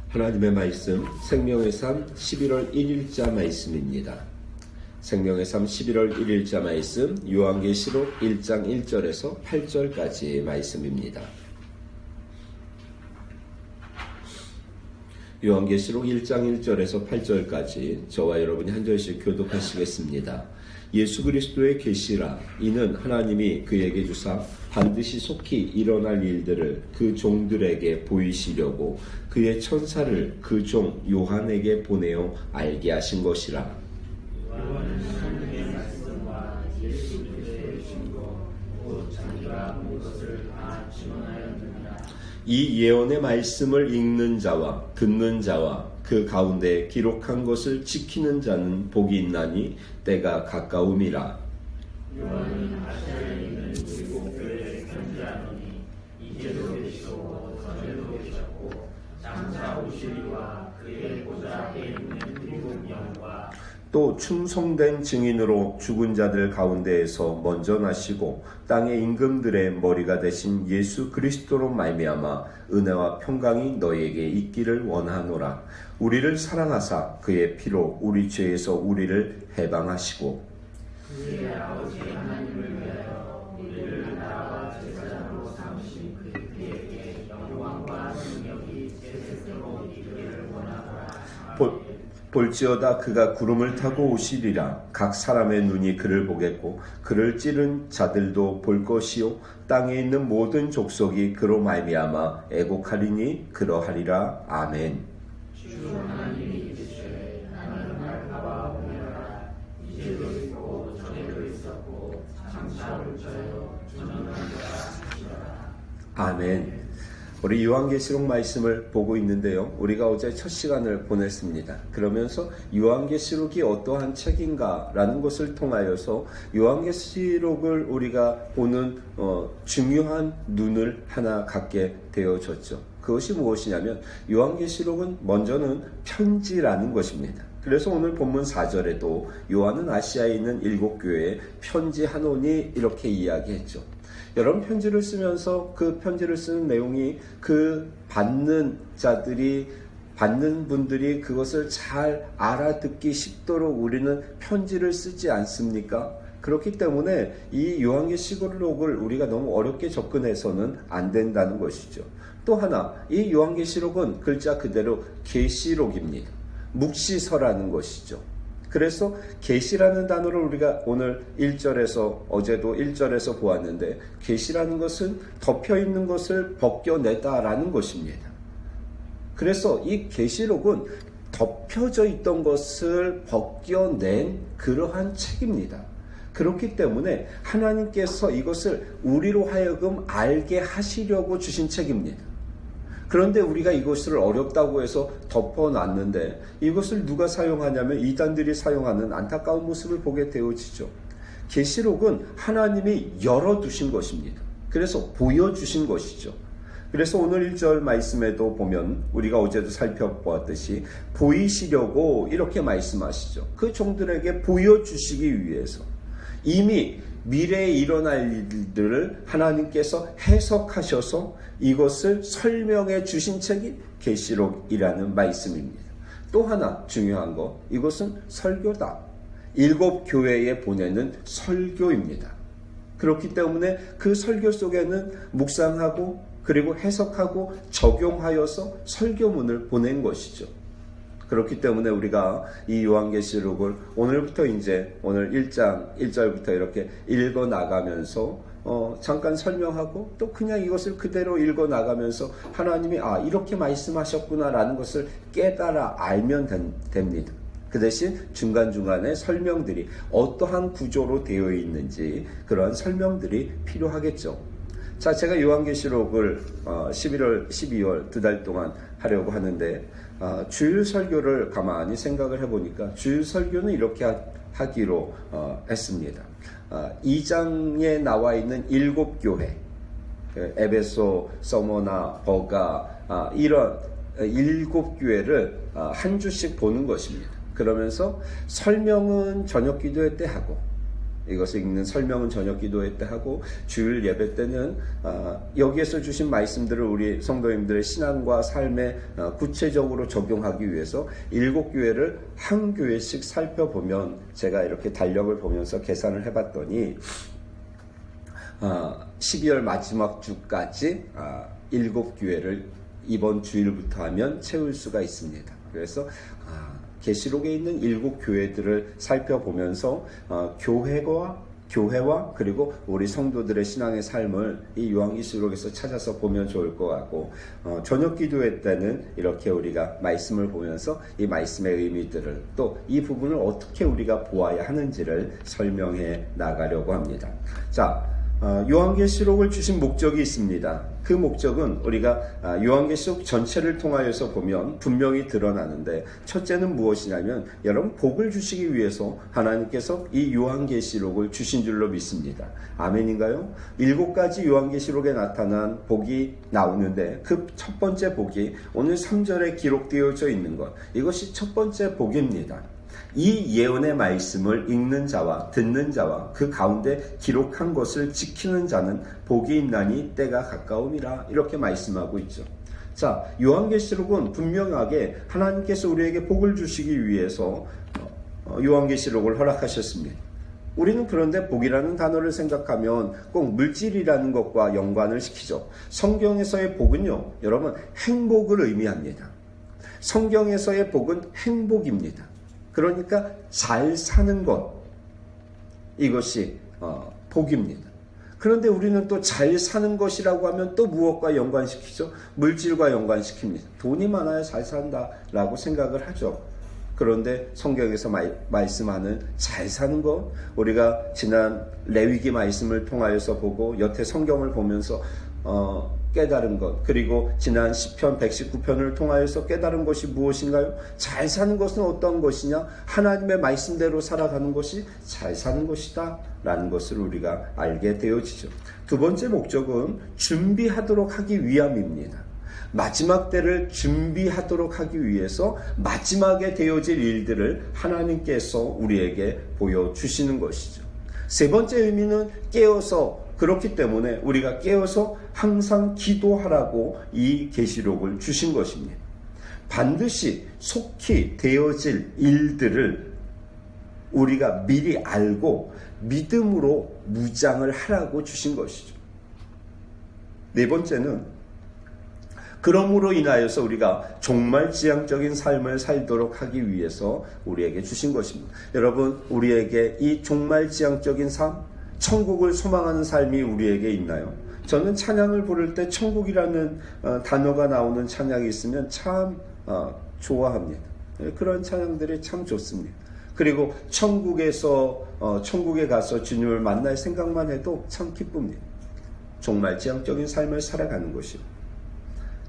하나님의 말씀 생명의 삶 11월 1일자 말씀입니다. 생명의 삶 11월 1일자 말씀 요한계시록 1장 1절에서 8절까지의 말씀입니다. 요한계시록 1장 1절에서 8절까지 저와 여러분이 한 절씩 교독하시겠습니다. 예수 그리스도의 계시라 이는 하나님이 그에게 주사 반드시 속히 일어날 일들을 그 종들에게 보이시려고 그의 천사를 그 종 요한에게 보내어 알게 하신 것이라. 요한은 하나님의 말씀과 예수 그리스도의 증거 곧 자기가 본 것을 다 증언하였느니라. 이 예언의 말씀을 읽는 자와 듣는 자와 그 가운데 기록한 것을 지키는 자는 복이 있나니 때가 가까움이라. 요한은 아시아에 있는 일곱 교회에 편지하노니 이제도 계시고 전에도 계셨고 장차 오시리와 그의 보좌 앞에 있는 일곱 영과 또 충성된 증인으로 죽은 자들 가운데에서 먼저 나시고 땅의 임금들의 머리가 되신 예수 그리스도로 말미암아 은혜와 평강이 너희에게 있기를 원하노라. 우리를 사랑하사 그의 피로 우리 죄에서 우리를 해방하시고 그의 아버지 하나님을 위하여 우리를 나라와 제사장으로 삼으신 그에게 영광과 능력이 세세로 이르기를 원하노라. 볼지어다 그가 구름을 타고 오시리라. 각 사람의 눈이 그를 보겠고 그를 찌른 자들도 볼 것이요 땅에 있는 모든 족속이 그로 말미암아 애곡하리니 그러하리라. 아멘. 주 하나님이 이르시되 나는 알파와 오메가라 이제도 있고 전에도 있었고 장차 올 자요 전능한 자라 하시더라. 아멘. 우리 요한계시록 말씀을 보고 있는데요. 우리가 어제 첫 시간을 보냈습니다. 그러면서 요한계시록이 어떠한 책인가라는 것을 통하여서 요한계시록을 우리가 보는 중요한 눈을 하나 갖게 되어졌죠. 그것이 무엇이냐면 요한계시록은 먼저는 편지라는 것입니다. 그래서 오늘 본문 4절에도 요한은 아시아에 있는 일곱 교회에 편지하노니 이렇게 이야기했죠. 여러분 편지를 쓰면서 그 편지를 쓰는 내용이 그 받는 분들이 그것을 잘 알아듣기 쉽도록 우리는 편지를 쓰지 않습니까? 그렇기 때문에 이 요한계시록을 우리가 너무 어렵게 접근해서는 안 된다는 것이죠. 또 하나, 이 요한계시록은 글자 그대로 계시록입니다. 묵시서라는 것이죠. 그래서 계시라는 단어를 우리가 오늘 1절에서 어제도 1절에서 보았는데 계시라는 것은 덮여있는 것을 벗겨내다라는 것입니다. 그래서 이 계시록은 덮여져 있던 것을 벗겨낸 그러한 책입니다. 그렇기 때문에 하나님께서 이것을 우리로 하여금 알게 하시려고 주신 책입니다. 그런데 우리가 이것을 어렵다고 해서 덮어놨는데 이것을 누가 사용하냐면 이단들이 사용하는 안타까운 모습을 보게 되어지죠. 계시록은 하나님이 열어두신 것입니다. 그래서 보여주신 것이죠. 그래서 오늘 1절 말씀에도 보면 우리가 어제도 살펴보았듯이 보이시려고 이렇게 말씀하시죠. 그 종들에게 보여주시기 위해서 이미 미래에 일어날 일들을 하나님께서 해석하셔서 이것을 설명해 주신 책이 계시록이라는 말씀입니다. 또 하나 중요한 거, 이것은 설교다. 일곱 교회에 보내는 설교입니다. 그렇기 때문에 그 설교 속에는 묵상하고 그리고 해석하고 적용하여서 설교문을 보낸 것이죠. 그렇기 때문에 우리가 이 요한계시록을 오늘부터 이제 오늘 1장 1절부터 이렇게 읽어 나가면서 잠깐 설명하고 또 그냥 이것을 그대로 읽어 나가면서 하나님이 이렇게 말씀하셨구나라는 것을 깨달아 알면 됩니다. 그 대신 중간중간에 설명들이 어떠한 구조로 되어 있는지 그런 설명들이 필요하겠죠. 자, 제가 요한계시록을 11월, 12월 두 달 동안 하려고 하는데 주일 설교를 가만히 생각을 해보니까 주일 설교는 이렇게 하기로 했습니다. 2장에 나와 있는 일곱 교회, 에베소, 서머나, 버가 이런 일곱 교회를 한 주씩 보는 것입니다. 그러면서 설명은 저녁 기도회 때 하고 이것을 읽는 설명은 저녁 기도회 때 하고, 주일 예배 때는 여기에서 주신 말씀들을 우리 성도님들의 신앙과 삶에 구체적으로 적용하기 위해서 7교회를 한 교회씩 살펴보면, 제가 이렇게 달력을 보면서 계산을 해봤더니 12월 마지막 주까지 7교회를 이번 주일부터 하면 채울 수가 있습니다. 그래서 계시록에 있는 7교회들을 살펴보면서 교회와 그리고 우리 성도들의 신앙의 삶을 이 요한계시록에서 찾아서 보면 좋을 것 같고, 저녁 기도회 때는 이렇게 우리가 말씀을 보면서 이 말씀의 의미들을, 또 이 부분을 어떻게 우리가 보아야 하는지를 설명해 나가려고 합니다. 자, 요한계시록을 주신 목적이 있습니다. 그 목적은 우리가 요한계시록 전체를 통하여서 보면 분명히 드러나는데, 첫째는 무엇이냐면, 여러분 복을 주시기 위해서 하나님께서 이 요한계시록을 주신 줄로 믿습니다. 아멘인가요? 7가지 요한계시록에 나타난 복이 나오는데, 그 첫 번째 복이 오늘 3절에 기록되어져 있는 것, 이것이 첫 번째 복입니다. 이 예언의 말씀을 읽는 자와 듣는 자와 그 가운데 기록한 것을 지키는 자는 복이 있나니 때가 가까움이라, 이렇게 말씀하고 있죠. 자, 요한계시록은 분명하게 하나님께서 우리에게 복을 주시기 위해서 요한계시록을 허락하셨습니다. 우리는 그런데 복이라는 단어를 생각하면 꼭 물질이라는 것과 연관을 시키죠. 성경에서의 복은요, 여러분, 행복을 의미합니다. 성경에서의 복은 행복입니다. 그러니까 잘 사는 것, 이것이 복입니다. 그런데 우리는 또 잘 사는 것이라고 하면 또 무엇과 연관시키죠? 물질과 연관시킵니다. 돈이 많아야 잘 산다라고 생각을 하죠. 그런데 성경에서 말씀하는 잘 사는 것, 우리가 지난 레위기 말씀을 통하여서 보고 여태 성경을 보면서 깨달은 것, 그리고 지난 시편 119편을 통하여서 깨달은 것이 무엇인가요? 잘 사는 것은 어떤 것이냐? 하나님의 말씀대로 살아가는 것이 잘 사는 것이다 라는 것을 우리가 알게 되어지죠. 두 번째 목적은 준비하도록 하기 위함입니다. 마지막 때를 준비하도록 하기 위해서 마지막에 되어질 일들을 하나님께서 우리에게 보여주시는 것이죠. 세 번째 의미는 깨어서, 그렇기 때문에 우리가 깨어서 항상 기도하라고 이 계시록을 주신 것입니다. 반드시 속히 되어질 일들을 우리가 미리 알고 믿음으로 무장을 하라고 주신 것이죠. 네 번째는, 그러므로 인하여서 우리가 종말지향적인 삶을 살도록 하기 위해서 우리에게 주신 것입니다. 여러분, 우리에게 이 종말지향적인 삶, 천국을 소망하는 삶이 우리에게 있나요? 저는 찬양을 부를 때 천국이라는 단어가 나오는 찬양이 있으면 참 좋아합니다. 그런 찬양들이 참 좋습니다. 그리고 천국에 가서 주님을 만날 생각만 해도 참 기쁩니다. 종말지향적인 삶을 살아가는 것이요.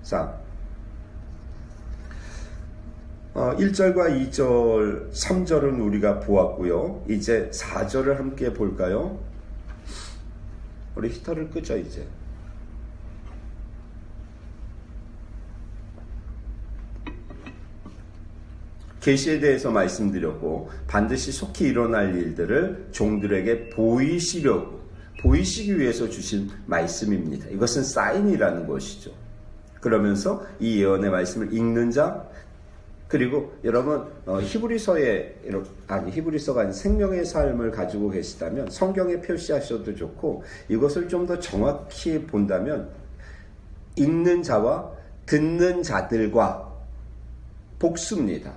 자, 1절과 2절, 3절은 우리가 보았고요. 이제 4절을 함께 볼까요? 우리 히터를 끄죠, 이제. 계시에 대해서 말씀드렸고, 반드시 속히 일어날 일들을 종들에게 보이시기 위해서 주신 말씀입니다. 이것은 사인이라는 것이죠. 그러면서 이 예언의 말씀을 읽는 자, 그리고 여러분 히브리서가 아닌 생명의 삶을 가지고 계시다면 성경에 표시하셔도 좋고, 이것을 좀 더 정확히 본다면 읽는 자와 듣는 자들과 복수입니다.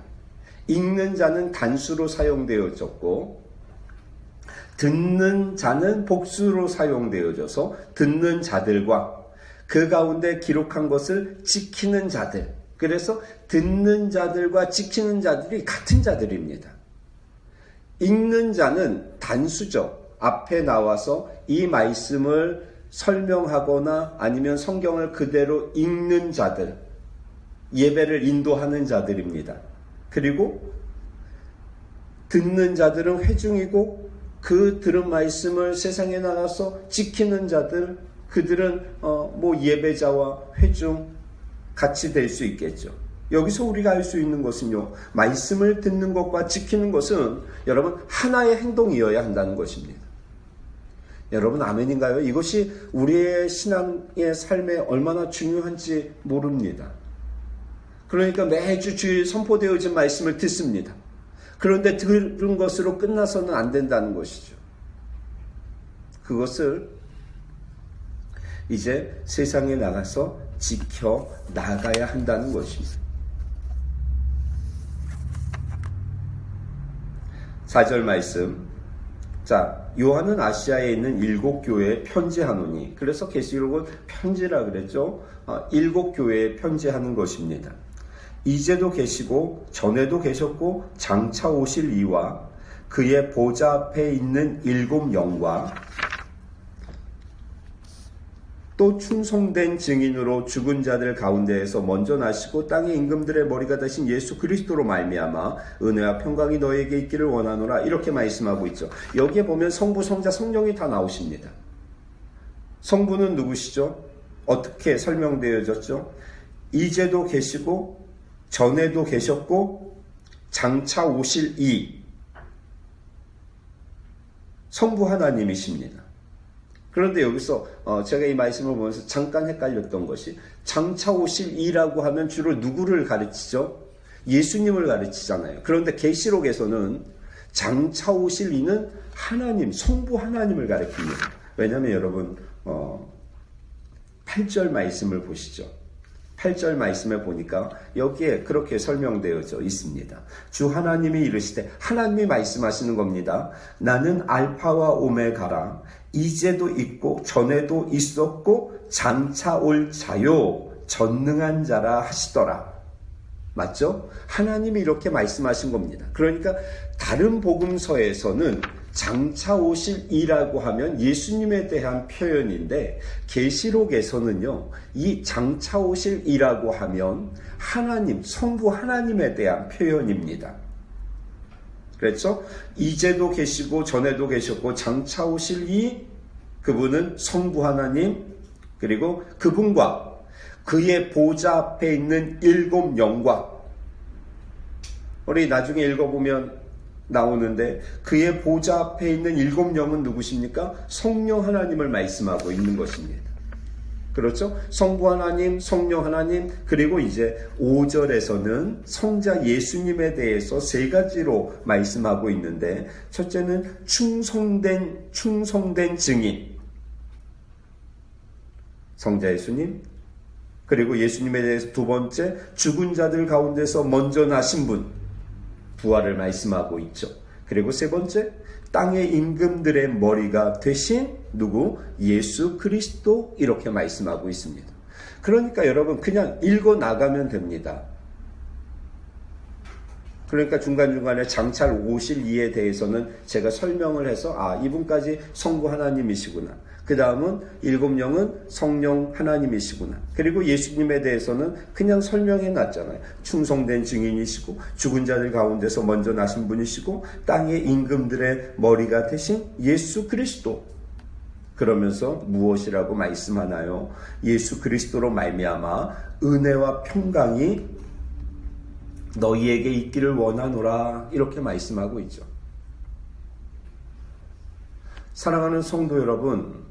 읽는 자는 단수로 사용되어졌고, 듣는 자는 복수로 사용되어져서 듣는 자들과 그 가운데 기록한 것을 지키는 자들, 그래서 듣는 자들과 지키는 자들이 같은 자들입니다. 읽는 자는 단수죠. 앞에 나와서 이 말씀을 설명하거나 아니면 성경을 그대로 읽는 자들, 예배를 인도하는 자들입니다. 그리고 듣는 자들은 회중이고, 그 들은 말씀을 세상에 나가서 지키는 자들, 그들은 예배자와 회중 같이 될 수 있겠죠. 여기서 우리가 알 수 있는 것은요, 말씀을 듣는 것과 지키는 것은 여러분 하나의 행동이어야 한다는 것입니다. 여러분 아멘인가요? 이것이 우리의 신앙의 삶에 얼마나 중요한지 모릅니다. 그러니까 매주 주일 선포되어진 말씀을 듣습니다. 그런데 들은 것으로 끝나서는 안 된다는 것이죠. 그것을 이제 세상에 나가서 지켜 나가야 한다는 것입니다. 4절 말씀. 자, 요한은 아시아에 있는 7교회에 편지하노니, 그래서 계시록은 편지라 그랬죠. 7교회에 편지하는 것입니다. 이제도 계시고 전에도 계셨고 장차 오실 이와 그의 보좌 앞에 있는 7 영과 또 충성된 증인으로 죽은 자들 가운데에서 먼저 나시고 땅의 임금들의 머리가 되신 예수 그리스도로 말미암아 은혜와 평강이 너에게 있기를 원하노라, 이렇게 말씀하고 있죠. 여기에 보면 성부, 성자, 성령이 다 나오십니다. 성부는 누구시죠? 어떻게 설명되어졌죠? 이제도 계시고 전에도 계셨고 장차 오실 이 성부 하나님이십니다. 그런데 여기서 제가 이 말씀을 보면서 잠깐 헷갈렸던 것이, 장차 오실 이라고 하면 주로 누구를 가르치죠? 예수님을 가르치잖아요. 그런데 계시록에서는 장차 오실 이는 하나님, 성부 하나님을 가르칩니다. 왜냐하면 여러분 8절 말씀을 보시죠. 8절 말씀에 보니까 여기에 그렇게 설명되어져 있습니다. 주 하나님이 이르시되, 하나님이 말씀하시는 겁니다. 나는 알파와 오메가라, 이제도 있고 전에도 있었고 장차 올 자요, 전능한 자라 하시더라. 맞죠? 하나님이 이렇게 말씀하신 겁니다. 그러니까 다른 복음서에서는 장차 오실 이라고 하면 예수님에 대한 표현인데, 계시록에서는요, 이 장차 오실 이라고 하면 하나님, 성부 하나님에 대한 표현입니다. 그렇죠? 이제도 계시고 전에도 계셨고 장차 오실 이, 그분은 성부 하나님, 그리고 그분과 그의 보좌 앞에 있는 7 영과, 우리 나중에 읽어보면 나오는데, 그의 보좌 앞에 있는 7 영은 누구십니까? 성령 하나님을 말씀하고 있는 것입니다. 그렇죠? 성부 하나님, 성령 하나님, 그리고 이제 5절에서는 성자 예수님에 대해서 3가지로 말씀하고 있는데, 첫째는 충성된 증인, 성자 예수님, 그리고 예수님에 대해서 2번째, 죽은 자들 가운데서 먼저 나신 분, 부활을 말씀하고 있죠. 그리고 3번째, 땅의 임금들의 머리가 되신 누구? 예수 그리스도, 이렇게 말씀하고 있습니다. 그러니까 여러분 그냥 읽어 나가면 됩니다. 그러니까 중간중간에 장차 오실 이에 대해서는 제가 설명을 해서, 이분까지 성부 하나님이시구나, 그 다음은 7 영은 성령 하나님이시구나, 그리고 예수님에 대해서는 그냥 설명해 놨잖아요. 충성된 증인이시고 죽은 자들 가운데서 먼저 나신 분이시고 땅의 임금들의 머리가 되신 예수 그리스도. 그러면서 무엇이라고 말씀하나요? 예수 그리스도로 말미암아 은혜와 평강이 너희에게 있기를 원하노라, 이렇게 말씀하고 있죠. 사랑하는 성도 여러분,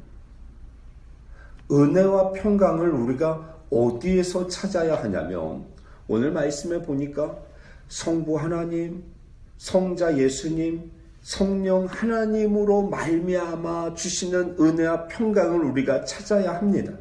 은혜와 평강을 우리가 어디에서 찾아야 하냐면, 오늘 말씀에 보니까 성부 하나님, 성자 예수님, 성령 하나님으로 말미암아 주시는 은혜와 평강을 우리가 찾아야 합니다.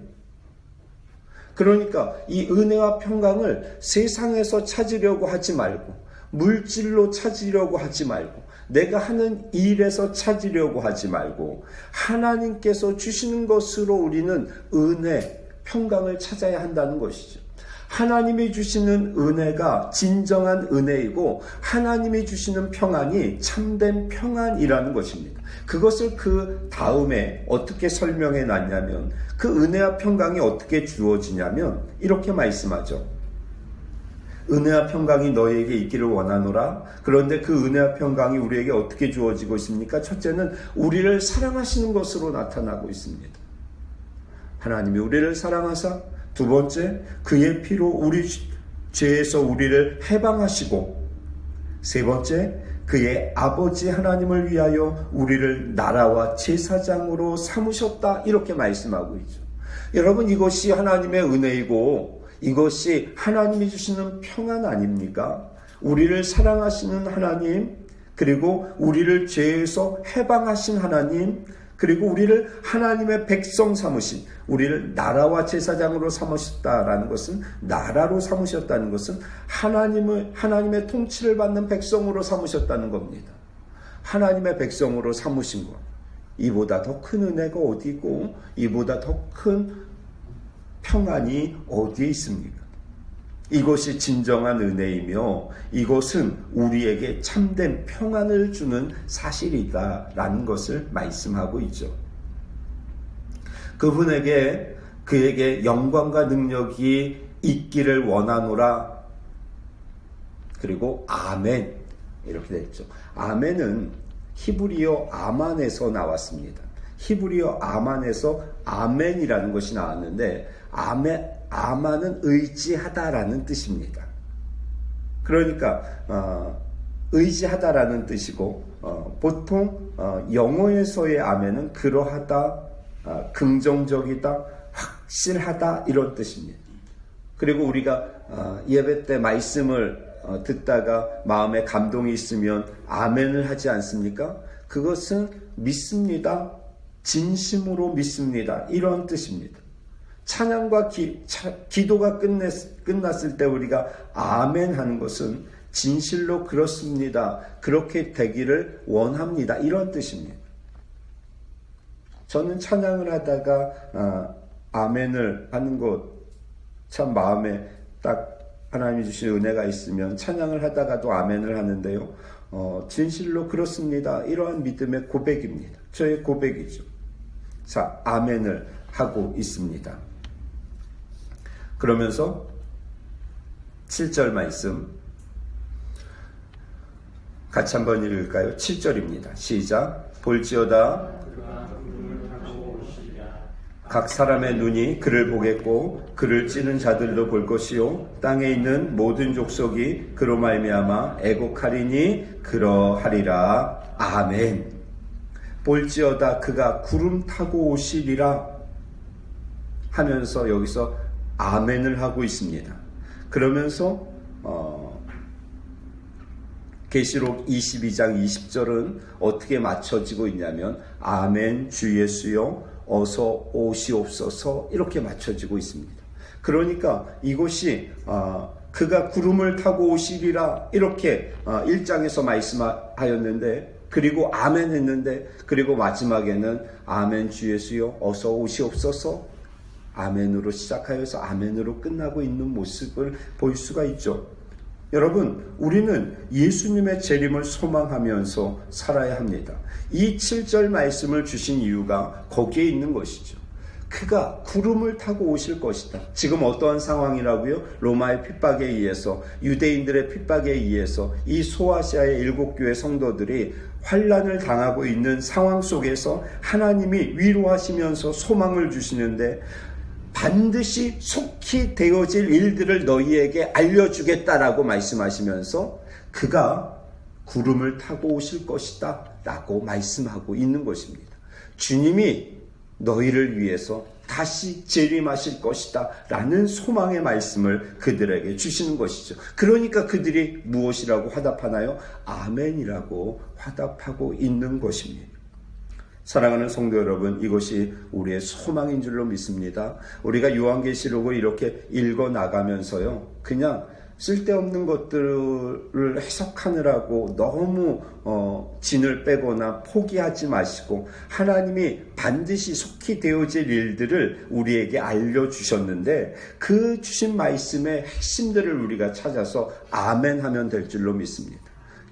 그러니까 이 은혜와 평강을 세상에서 찾으려고 하지 말고, 물질로 찾으려고 하지 말고, 내가 하는 일에서 찾으려고 하지 말고, 하나님께서 주시는 것으로 우리는 은혜, 평강을 찾아야 한다는 것이죠. 하나님이 주시는 은혜가 진정한 은혜이고, 하나님이 주시는 평안이 참된 평안이라는 것입니다. 그것을 그 다음에 어떻게 설명해 놨냐면, 그 은혜와 평강이 어떻게 주어지냐면 이렇게 말씀하죠. 은혜와 평강이 너희에게 있기를 원하노라. 그런데 그 은혜와 평강이 우리에게 어떻게 주어지고 있습니까? 첫째는 우리를 사랑하시는 것으로 나타나고 있습니다. 하나님이 우리를 사랑하사, 2번째, 그의 피로 우리 죄에서 우리를 해방하시고, 3번째, 그의 아버지 하나님을 위하여 우리를 나라와 제사장으로 삼으셨다. 이렇게 말씀하고 있죠. 여러분, 이것이 하나님의 은혜이고 이것이 하나님이 주시는 평안 아닙니까? 우리를 사랑하시는 하나님, 그리고 우리를 죄에서 해방하신 하나님, 그리고 우리를 하나님의 백성 삼으신, 우리를 나라와 제사장으로 삼으셨다라는 것은, 나라로 삼으셨다는 것은 하나님의 통치를 받는 백성으로 삼으셨다는 겁니다. 하나님의 백성으로 삼으신 것, 이보다 더 큰 은혜가 어디 있고 이보다 더 큰 평안이 어디에 있습니까? 이것이 진정한 은혜이며 이것은 우리에게 참된 평안을 주는 사실이다라는 것을 말씀하고 있죠. 그에게 영광과 능력이 있기를 원하노라. 그리고 아멘, 이렇게 됐죠. 아멘은 히브리어 아만에서 나왔습니다. 히브리어 아만에서 아멘이라는 것이 나왔는데, 아만은 의지하다라는 뜻입니다. 그러니까 의지하다라는 뜻이고, 보통 영어에서의 아멘은 그러하다, 긍정적이다, 확실하다, 이런 뜻입니다. 그리고 우리가 예배 때 말씀을 듣다가 마음에 감동이 있으면 아멘을 하지 않습니까? 그것은 믿습니다, 진심으로 믿습니다, 이런 뜻입니다. 찬양과 기도가 끝났을 때 우리가 아멘 하는 것은 진실로 그렇습니다, 그렇게 되기를 원합니다, 이런 뜻입니다. 저는 찬양을 하다가 아멘을 하는 것 참 마음에 딱 하나님이 주신 은혜가 있으면 찬양을 하다가도 아멘을 하는데요. 진실로 그렇습니다, 이러한 믿음의 고백입니다. 저의 고백이죠. 자, 아멘을 하고 있습니다. 그러면서 7절 말씀 같이 한번 읽을까요? 7절입니다. 시작. 볼지어다 각 사람의 눈이 그를 보겠고 그를 찌는 자들도 볼 것이요 땅에 있는 모든 족속이 그로 말미암아 애곡하리니 그러하리라. 아멘. 볼지어다 그가 구름 타고 오시리라 하면서 여기서 아멘을 하고 있습니다. 그러면서 계시록 22장 20절은 어떻게 맞춰지고 있냐면 아멘 주 예수여 어서 오시옵소서, 이렇게 맞춰지고 있습니다. 그러니까 이것이 그가 구름을 타고 오시리라 이렇게 1장에서 말씀하였는데, 그리고 아멘 했는데, 그리고 마지막에는 아멘 주 예수여 어서 오시옵소서, 아멘으로 시작하여서 아멘으로 끝나고 있는 모습을 볼 수가 있죠. 여러분, 우리는 예수님의 재림을 소망하면서 살아야 합니다. 이 7절 말씀을 주신 이유가 거기에 있는 것이죠. 그가 구름을 타고 오실 것이다. 지금 어떠한 상황이라고요? 로마의 핍박에 의해서, 유대인들의 핍박에 의해서 이 소아시아의 7교회 성도들이 환난을 당하고 있는 상황 속에서 하나님이 위로하시면서 소망을 주시는데, 반드시 속히 되어질 일들을 너희에게 알려주겠다라고 말씀하시면서 그가 구름을 타고 오실 것이다 라고 말씀하고 있는 것입니다. 주님이 너희를 위해서 다시 재림하실 것이다 라는 소망의 말씀을 그들에게 주시는 것이죠. 그러니까 그들이 무엇이라고 화답하나요? 아멘이라고 화답하고 있는 것입니다. 사랑하는 성도 여러분, 이것이 우리의 소망인 줄로 믿습니다. 우리가 요한계시록을 이렇게 읽어 나가면서요, 그냥 쓸데없는 것들을 해석하느라고 너무 진을 빼거나 포기하지 마시고, 하나님이 반드시 속히 되어질 일들을 우리에게 알려주셨는데 그 주신 말씀의 핵심들을 우리가 찾아서 아멘 하면 될 줄로 믿습니다.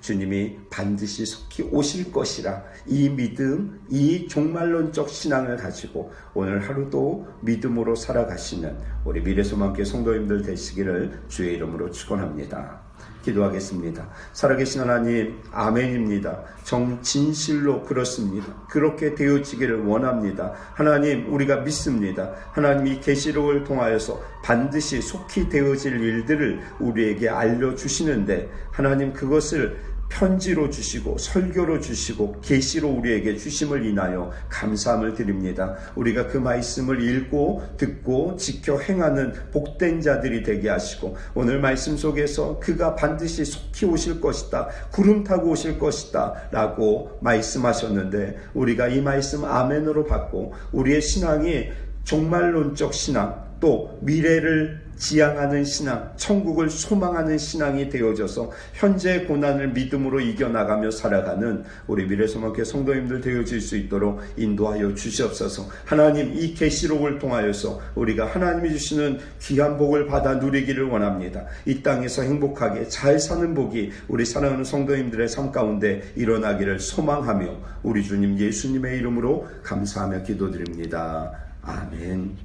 주님이 반드시 속히 오실 것이라, 이 믿음, 이 종말론적 신앙을 가지고 오늘 하루도 믿음으로 살아가시는 우리 미래소망교회 성도님들 되시기를 주의 이름으로 축원합니다. 기도하겠습니다. 살아계신 하나님, 아멘입니다. 진실로 그렇습니다. 그렇게 되어지기를 원합니다. 하나님, 우리가 믿습니다. 하나님이 계시록을 통하여서 반드시 속히 되어질 일들을 우리에게 알려주시는데, 하나님 그것을 편지로 주시고 설교로 주시고 계시로 우리에게 주심을 인하여 감사함을 드립니다. 우리가 그 말씀을 읽고 듣고 지켜 행하는 복된 자들이 되게 하시고 오늘 말씀 속에서 그가 반드시 속히 오실 것이다, 구름 타고 오실 것이다 라고 말씀하셨는데 우리가 이 말씀 아멘으로 받고 우리의 신앙이 종말론적 신앙, 또 미래를 지향하는 신앙, 천국을 소망하는 신앙이 되어져서 현재의 고난을 믿음으로 이겨나가며 살아가는 우리 미래소망교회 성도님들 되어질 수 있도록 인도하여 주시옵소서. 하나님, 이 계시록을 통하여서 우리가 하나님이 주시는 귀한 복을 받아 누리기를 원합니다. 이 땅에서 행복하게 잘 사는 복이 우리 사랑하는 성도님들의 삶 가운데 일어나기를 소망하며 우리 주님 예수님의 이름으로 감사하며 기도드립니다. 아멘.